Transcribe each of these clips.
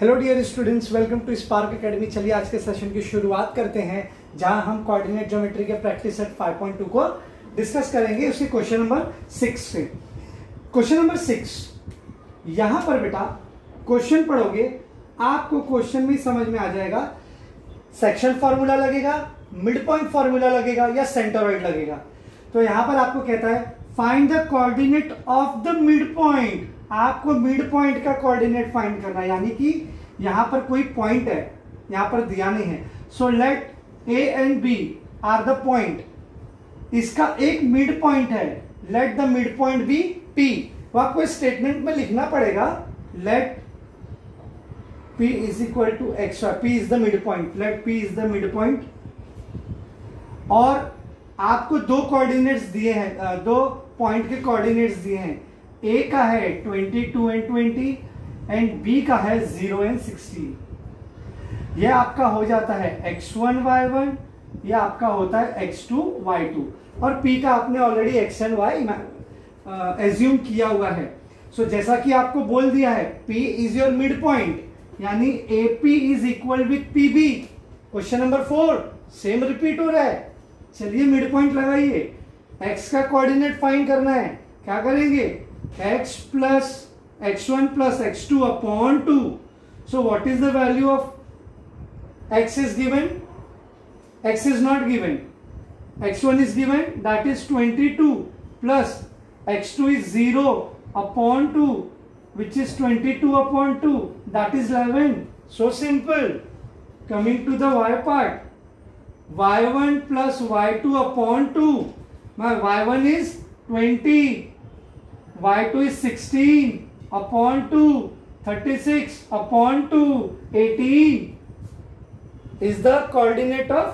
Hello dear students, welcome to Spark Academy. चलिए आज के सेशन की शुरुआत करते हैं, जहां हम कोऑर्डिनेट ज्योमेट्री के प्रैक्टिस सेट 5.2 को डिस्कस करेंगे। उसके क्वेश्चन नंबर 6 से। क्वेश्चन नंबर 6, यहां पर बेटा क्वेश्चन पढ़ोगे, आपको क्वेश्चन में समझ में आ जाएगा सेक्शन फॉर्मूला लगेगा, मिड पॉइंट फॉर्मूला लगेगा या सेंटरॉइड लगेगा। तो यहां पर आपको कहता है find the coordinate of the mid point. आपको मिड पॉइंट का कोऑर्डिनेट फाइंड करना है, यानी कि यहां पर कोई पॉइंट है, यहां पर दिया नहीं है। So let A and B are the point. इसका एक मिड पॉइंट है, let the mid point be P. तो आपको स्टेटमेंट में लिखना पड़ेगा let P is equal to X Y, P is the mid point, let P is the mid point. और आपको दो कोऑर्डिनेट्स दिए हैं, दो पॉइंट के कोऑर्डिनेट्स दिए हैं। A का है 22 एंड 20 एंड B का है 0 एंड 16। यह आपका हो जाता है x1 y1, यह आपका होता है x2 y2, और P का आपने already x and y assume किया हुआ है। सो जैसा कि आपको बोल दिया है P is your mid point, यानी AP is equal with PB। Question number 4 same repeat हो रहा है। चलिए मिड पॉइंट लगाइए, x का कोऑर्डिनेट फाइंड करना है। क्या करेंगे? x plus x1 plus x2 upon 2। So what is the value of x is given, x is not given, x1 is given, that is 22 plus x2 is 0 upon 2, which is 22 upon 2, that is 11. So simple. Coming to the y part, y1 plus y2 upon 2. My y1 is 20, y2 is 16 upon 2, 36 upon 2, 18 is the coordinate of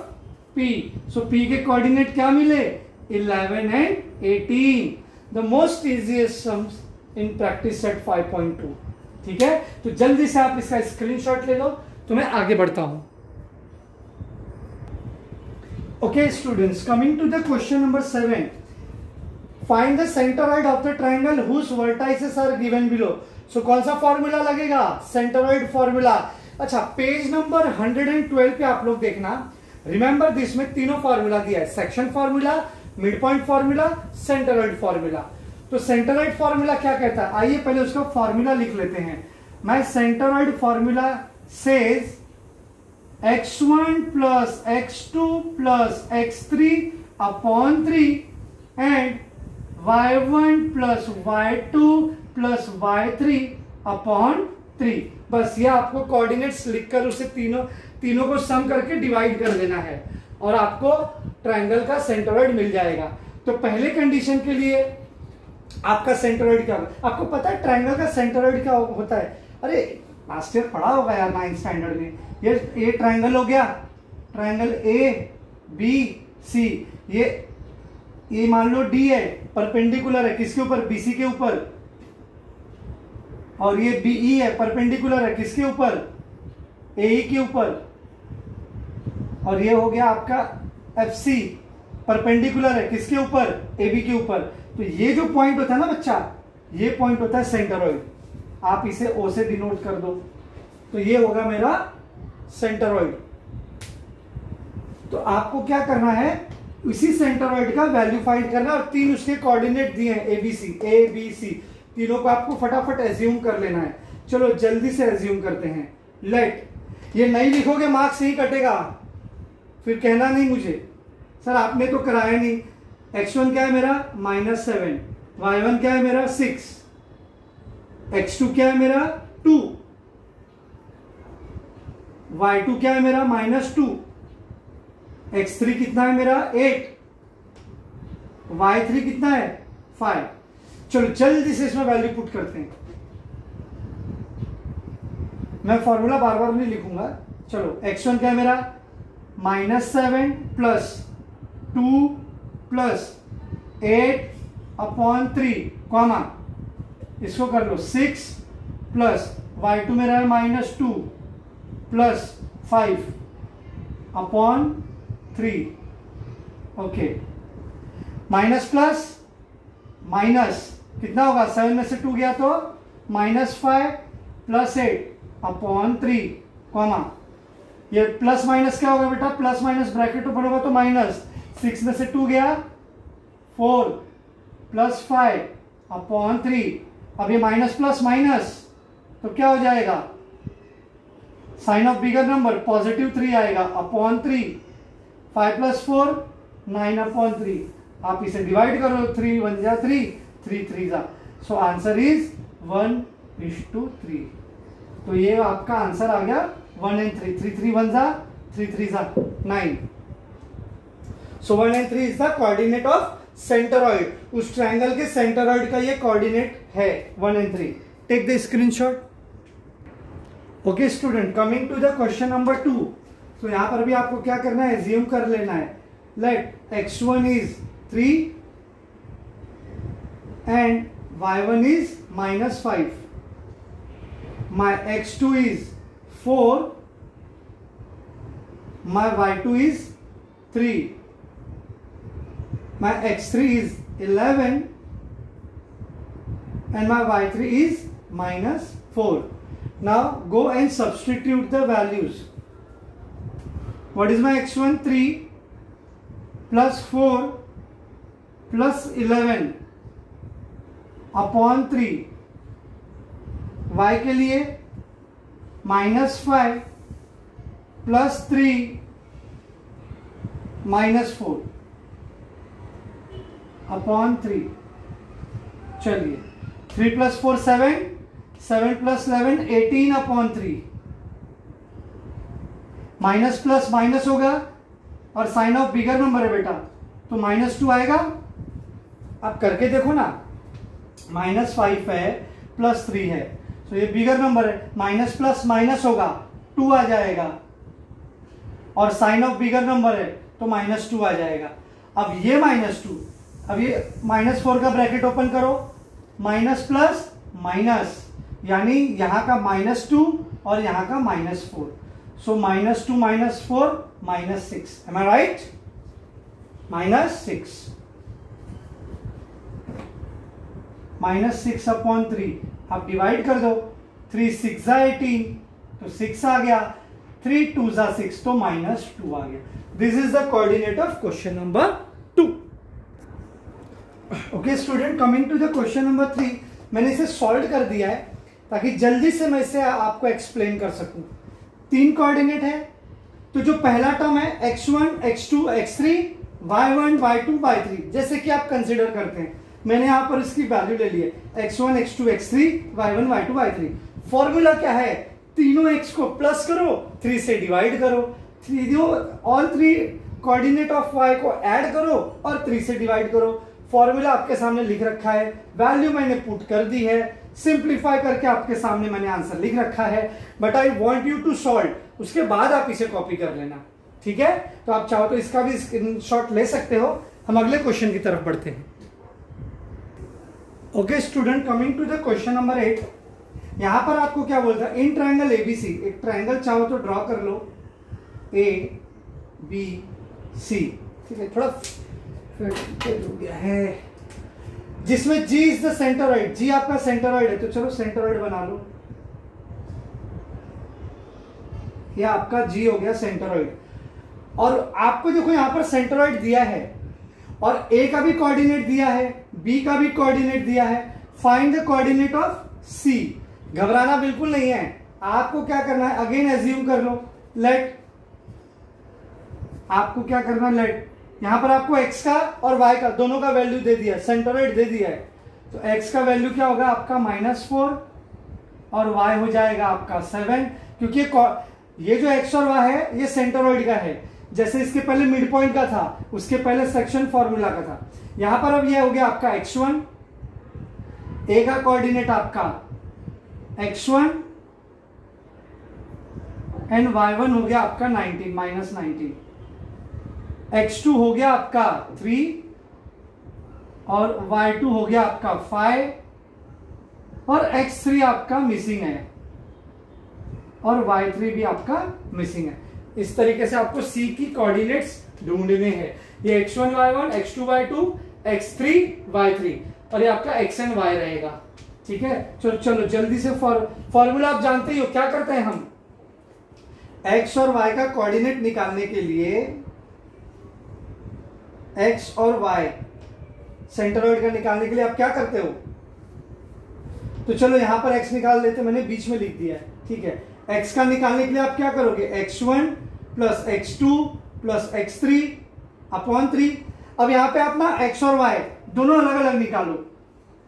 P. So P के coordinate क्या मिले? 11 and 18. The most easiest sums in practice set 5.2. ठीक है, तो जल्दी से आप इसका स्क्रीनशॉट ले लो, तो मैं आगे बढ़ता हूं। Okay students, coming to the question number 7. Find the centroid of the triangle whose vertices are given below. So कौन सा फॉर्मूला लगेगा? सेंटरॉइड फॉर्मूला। अच्छा, पेज नंबर 112 पे आप लोग देखना। रिमेंबर दिस में तीनों फॉर्मूला दिया है, section formula, mid point formula, centroid formula. तो सेंटरॉइड फॉर्मूला क्या कहता है, आइए पहले उसका फॉर्मूला लिख लेते हैं। My centroid formula says x1 plus x2 plus x3 upon 3 and y1 plus y2 plus y3 upon 3। बस ये आपको कोऑर्डिनेट्स लिखकर उसे तीनों को सम करके डिवाइड कर देना है और आपको ट्रायंगल का सेंटरॉइड मिल जाएगा। तो पहले कंडीशन के लिए आपका सेंटरॉइड क्या होगा? आपको पता है ट्रायंगल का सेंटरॉइड क्या होता है? अरे लास्ट ईयर पढ़ा होगा यार 9th स्टैंडर्ड में। ये ए ट्रायंगल हो गया, ट्रायंगल ए बी सी। ये मान लो डी है, परपेंडिकुलर है किसके ऊपर? बीसी के ऊपर। और ये बीई है, परपेंडिकुलर है किसके ऊपर? एई के ऊपर। और ये हो गया आपका एफसी, परपेंडिकुलर है किसके ऊपर? एबी के ऊपर। तो ये जो पॉइंट होता है ना बच्चा, ये पॉइंट होता है सेंटरॉइड। आप इसे ओ से डिनोट कर दो, तो ये होगा मेरा सेंटरॉइड। तो आपको क्या करना है, इसी सेंटरॉइड का वैल्यू फाइंड करना, और तीन उसके कोऑर्डिनेट दिए हैं एबीसी, ए बी सी। तीनों को आपको फटाफट एज्यूम कर लेना है। चलो जल्दी से एज्यूम करते हैं। लेट, ये नहीं लिखोगे मार्क्स नहीं कटेगा, फिर कहना नहीं मुझे सर आपने तो कराया नहीं। x1 क्या है मेरा? -7, y1 क्या है मेरा? 6, x2 क्या है मेरा? 2, y2 क्या है मेरा? -2, x3 कितना है मेरा? 8, y3 कितना है? 5। चलो जल्दी से इसमें वैल्यू पुट करते हैं। मैं फॉर्मूला बार बार नहीं लिखूंगा। चलो x1 क्या है मेरा? -7 प्लस 2 प्लस 8 अपॉन 3 कॉमा, इसको कर लो 6 प्लस y2 मेरा है -2 plus 5 upon 3। Okay, minus plus minus कितना होगा? 7 में से 2 गया तो -5 प्लस 8 अपॉन 3 कॉमा, ये प्लस माइनस क्या होगा बेटा, प्लस माइनस ब्रैकेट ओपन होगा तो माइनस, 6 में से 2 गया 4 प्लस 5 अपॉन 3। अब ये माइनस प्लस माइनस तो क्या हो जाएगा, sign of bigger number positive 3 आएगा अपॉन 3, 5 प्लस 4 9 अपॉन 3। आप इसे डिवाइड करो, 3 1 जा 3, 3 3 जा, सो आंसर इज 1:3। तो ये आपका आंसर आ गया 1 and 3, 3 3 1 जा 3 3 जा 9। So 1 and 3 is the coordinate of centroid, उस ट्रायंगल के सेंटरॉइड का ये कोऑर्डिनेट है 1 and 3। Take the screenshot. Okay student, coming to the question number 2। तो यहां पर भी आपको क्या करना है, एज्यूम कर लेना है, let x1 is 3 and y1 is -5, my x2 is 4, my y2 is 3, my x3 is 11 and my y3 is -4. Now go and substitute the values. What is my x1? 3 plus 4 plus 11 upon 3, y के लिए -5 plus 3 -4 upon 3। चलिए 3 plus 4 7, 7 plus 11 18 upon 3। Minus plus minus होगा और sign of bigger number है बेटा तो -2 आएगा। आप करके देखो ना, -5 है प्लस 3 है, तो ये बिगर नंबर है, माइनस प्लस माइनस होगा 2 आ जाएगा, और साइन ऑफ बिगर नंबर है तो -2 आ जाएगा। अब ये -2, अब ये -4 का ब्रैकेट ओपन करो, माइनस प्लस माइनस, यानी यहां का -2 और यहां का -4, सो -2 -4 -6, एम आई राइट, -6 -6 अपॉन 3। आप डिवाइड कर दो, 3 6 जा 18 तो 6 आ गया, 3 2 जा 6 तो -2 आ गया। This is the coordinate of question number 2। Okay student, coming to the question number 3। मैंने इसे सॉल्व कर दिया है ताकि जल्दी से मैं इसे आपको एक्सप्लेन कर सकूं। 3 कोऑर्डिनेट है, तो जो पहला टर्म है x1 x2 x3 y1 y2 y3, जैसे कि आप कंसीडर करते हैं, मैंने यहां पर इसकी वैल्यू ले ली है x1 x2 x3 y1 y2 y3। Formula क्या है, तीनों x को प्लस करो, 3 से डिवाइड करो, ऑल 3 कोऑर्डिनेट ऑफ y को ऐड करो और 3 से डिवाइड करो। फॉर्मूला आपके सामने लिख रखा है, वैल्यू मैंने पुट कर दी है, सिंप्लीफाई करके आपके सामने मैंने आंसर लिख रखा है, but I want you to solve, उसके बाद आप इसे कॉपी कर लेना, ठीक है। तो आप चाहो तो इसका भी स्क्रीनशॉट ले सकते हो। हम अगले क्वेश्चन की तरफ बढ़ते हैं। Okay student, coming to the question number 8। यहां पर आपको क्या बोलता है, इन ट्रायंगल एबीसी, एक ट्रायंगल चाहो तो ड्रॉ कर लो, ए बी सी, ठीक है, थोड़ा हो गया है, जिसमें G इज द सेंटरॉइड, G आपका सेंटरॉइड है, तो चलो सेंटरॉइड बना लो, ये आपका G हो गया सेंटरॉइड। और आपको देखो यहां पर सेंटरॉइड दिया है और A का भी कोऑर्डिनेट दिया है, B का भी कोऑर्डिनेट दिया है, find the coordinate of C। घबराना बिल्कुल नहीं है, आपको क्या करना है, अगेन एज्यूम कर लो, लेट, आपको क्या करना है, लेट, यहां पर आपको x का और y का दोनों का वैल्यू दे दिया, सेंटरॉइड दे दिया है, तो x का वैल्यू क्या होगा आपका -4 और y हो जाएगा आपका 7, क्योंकि ये जो x और y है ये सेंटरॉइड का है, जैसे इसके पहले मिड पॉइंट का था, उसके पहले सेक्शन फॉर्मूला का था। यहां पर अब ये हो गया आपका x1, a का कोऑर्डिनेट आपका x1 एंड y1 हो गया आपका 19 -19, x2 हो गया आपका 3 और y2 हो गया आपका 5 और x3 आपका मिसिंग है और y3 भी आपका मिसिंग है। इस तरीके से आपको C की कोऑर्डिनेट्स ढूंढने हैं। ये x1 y1, x2 y2, x3 y3 और ये आपका x एंड y रहेगा, ठीक है, चलो चलो जल्दी से फॉर्मूला आप जानते ही हो, क्या करते हैं हम x और y का कोऑर्डिनेट निकालने के लिए, x और y सेंट्रोइड का निकालने के लिए आप क्या करते हो, तो चलो यहां पर x निकाल लेते, मैंने बीच में लिख दिया है, ठीक है। x का निकालने के लिए आप क्या करोगे, x1 plus x2 plus x3 upon 3। अब यहां पे आप ना x और y दोनों अलग अलग निकालो।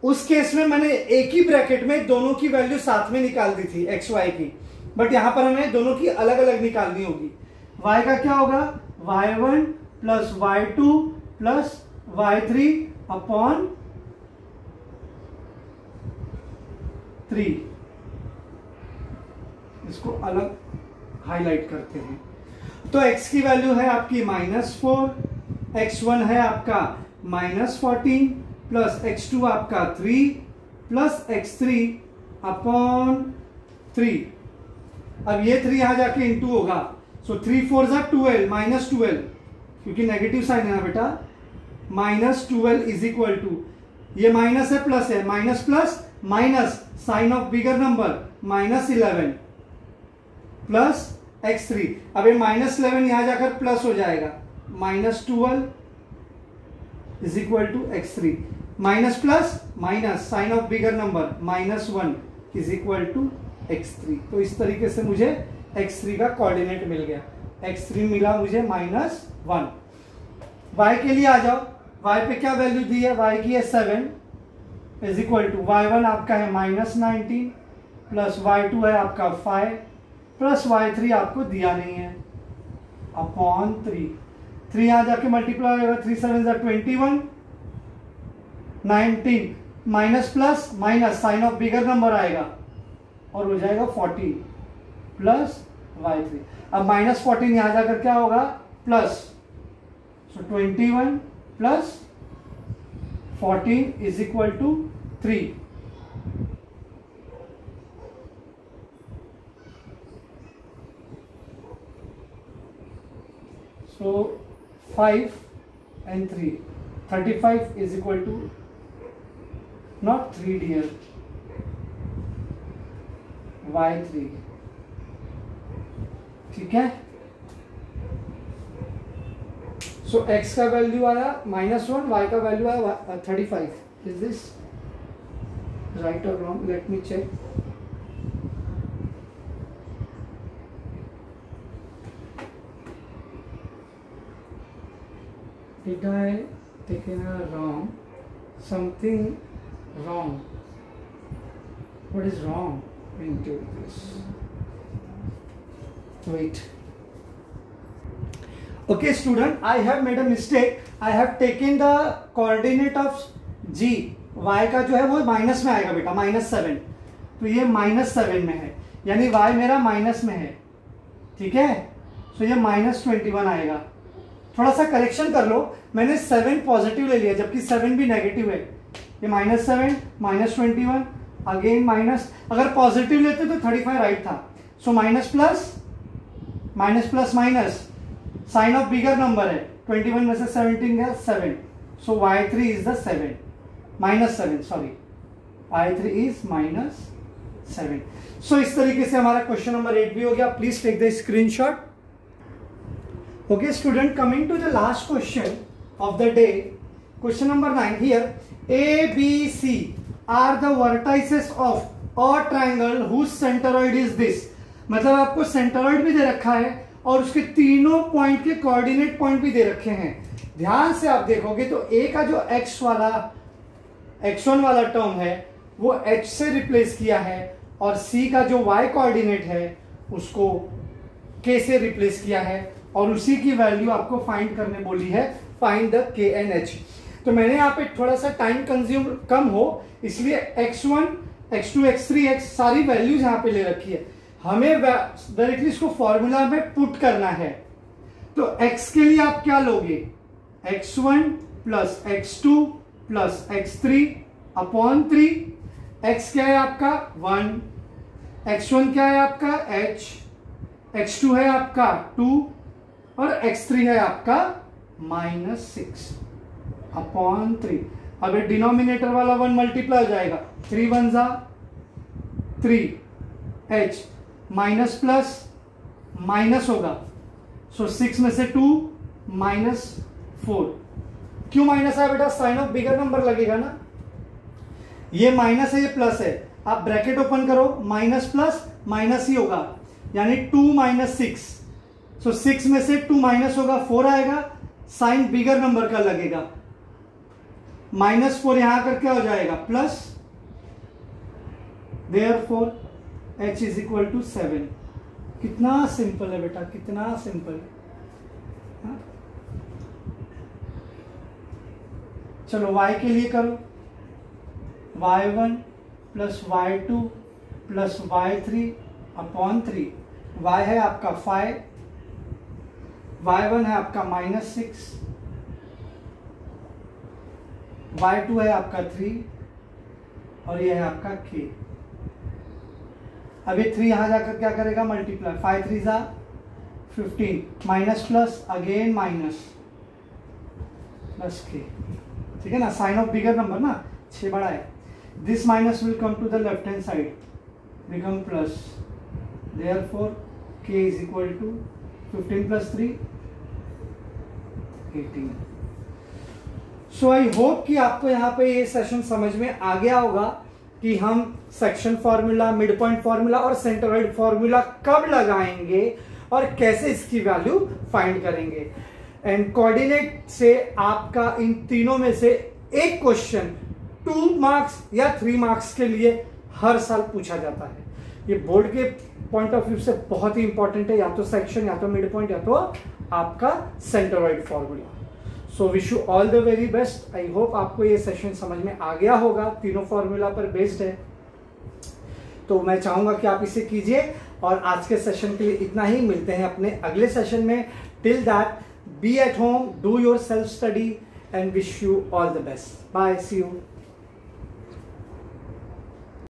उस केस में मैंने एक ही ब्रैकेट में दोनों की वैल्यू साथ में निकाल दी थी x y की, बट यहां पर हमें दोनों की अलग अलग निकालनी होगी। y का क्या होगा, y1 plus y2 plus y3 upon 3। इसको अलग हाईलाइट करते हैं। तो x की वैल्यू है आपकी -4, x1 है आपका -14 प्लस x2 आपका 3 प्लस x3 अपॉन 3। अब ये 3 यहां जाके इंटू होगा, सो 3 4 जा 12 -12, क्योंकि नेगेटिव साइन है ना बेटा, -12 इज इक्वल टू, ये माइनस है प्लस है, minus plus minus sign of bigger number -11 plus x3। अब ये -11 यहां जाकर प्लस हो जाएगा, -12 is equal to x3, minus plus minus sign of bigger number -1 is equal to x3। तो इस तरीके से मुझे x3 का कोऑर्डिनेट मिल गया, x3 मिला मुझे -1। y के लिए आ जाओ, y पे क्या वैल्यू दी है, y की है 7 इज इक्वल टू y1 आपका है -19 प्लस y2 है आपका 5 प्लस y3 आपको दिया नहीं है अपॉन 3। 3 यहां जाके मल्टीप्लाई होगा, 3 7 21, 19 minus plus minus sign of bigger number आएगा और हो जाएगा 40 प्लस y3। अब -14 यहां जाकर क्या होगा, plus, so 21 plus 14 is equal to 3। So 5 and 3, 35 is equal to, not 3 dear, y3, ठीक है। सो x का वैल्यू आया -1, y का वैल्यू आया 35। Is this right or wrong, let me check. Did I taken a wrong? Something wrong. What is wrong into this? Wait. Okay, student, I have made a mistake. I have taken the coordinate of g. y का जो है वो minus में आएगा बेटा, -7। तो ये -7 में है, यानी y मेरा माइनस में है, ठीक है। तो ये -21 आएगा। थोड़ा सा करेक्शन कर लो, मैंने 7 पॉजिटिव ले लिया जबकि 7 भी नेगेटिव है। ये -7 -21 अगेन माइनस, अगर पॉजिटिव लेते तो 35 राइट था। So minus plus minus sign of bigger number है, 21 में से 17 गया 7, so y3 is the 7 -7, sorry y3 is -7। So इस तरीके से हमारा क्वेश्चन नंबर 8 भी हो गया। Please take the screenshot. Okay, student, coming to the last question of the day, question number 9 here. A, B, C are the vertices of a triangle whose centroid is this. मतलब आपको centroid भी दे रखा है और उसके तीनों point के coordinate point भी दे रखे हैं। ध्यान से आप देखोगे तो A का जो x1 वाला टर्म है वो h से रिप्लेस किया है और C का जो y कोऑर्डिनेट है उसको k से रिप्लेस किया है और उसी की वैल्यू आपको फाइंड करने बोली है, find the k and h। तो मैंने यहाँ पे थोड़ा सा टाइम कंज्यूम कम हो इसलिए x1 x2 x3 x सारी वैल्यूज यहाँ पे ले रखी है। हमें डायरेक्टली इसको फॉर्मूला में पुट करना है। तो x के लिए आप क्या लोगे, x1 plus x2 plus x3 upon 3। x क्या है आपका 1, x1 क्या है आपका h, x2 है आपका 2 और x3 है आपका -6 अपॉन 3। अब ये डिनोमिनेटर वाला 1 मल्टीप्लाई हो जाएगा, 3 1 जा 3, h माइनस प्लस माइनस होगा, सो 6 में से 2 माइनस 4। क्यों माइनस है बेटा? साइन ऑफ बिगर नंबर लगेगा ना, ये माइनस है ये प्लस है, आप ब्रैकेट ओपन करो, माइनस प्लस माइनस ही होगा, यानी 2 माइनस 6, सो 6 में से 2 माइनस होगा 4 आएगा, साइन बिगर नंबर का लगेगा, -4 यहां कर क्या हो जाएगा plus, therefore h is equal to 7। कितना सिंपल है बेटा, कितना सिंपल। चलो y के लिए करो, y1 plus y2 plus y3 upon 3, y है आपका 5, y1 है आपका -6, y2 है आपका 3 और ये है आपका k। अब ये 3 यहां जाकर क्या करेगा? मल्टीप्लाई, 5 3 जा 15, minus plus again minus plus k, ठीक है ना, साइन ऑफ बिगर नंबर ना, 6 बड़ा है, this minus will come to the left hand side, become plus, therefore k is equal to 15 plus 3 18। So I hope कि आपको यहाँ पे ये सेशन समझ में आ गया होगा कि हम section formula, mid point formula और सेंटरॉइड फॉर्मूला कब लगाएंगे और कैसे इसकी वैल्यू फाइंड करेंगे। एंड कोऑर्डिनेट से आपका इन तीनों में से एक क्वेश्चन 2 मार्क्स या 3 मार्क्स के लिए हर साल पूछा जाता है। ये बोर्ड के पॉइंट ऑफ व्यू से बहुत ही इंपॉर्टेंट है, या तो सेक्शन, या तो मिड पॉइंट, या तो आपका centroid formula. So wish you all the very best. I hope आपको ये सेशन समझ में आ गया होगा, तीनों फॉर्मूला पर बेस्ड है, तो मैं चाहूंगा कि आप इसे कीजिए। और आज के सेशन के लिए इतना ही, मिलते हैं अपने अगले सेशन में। Till that, be at home, do your self study and wish you all the best. Bye, see you.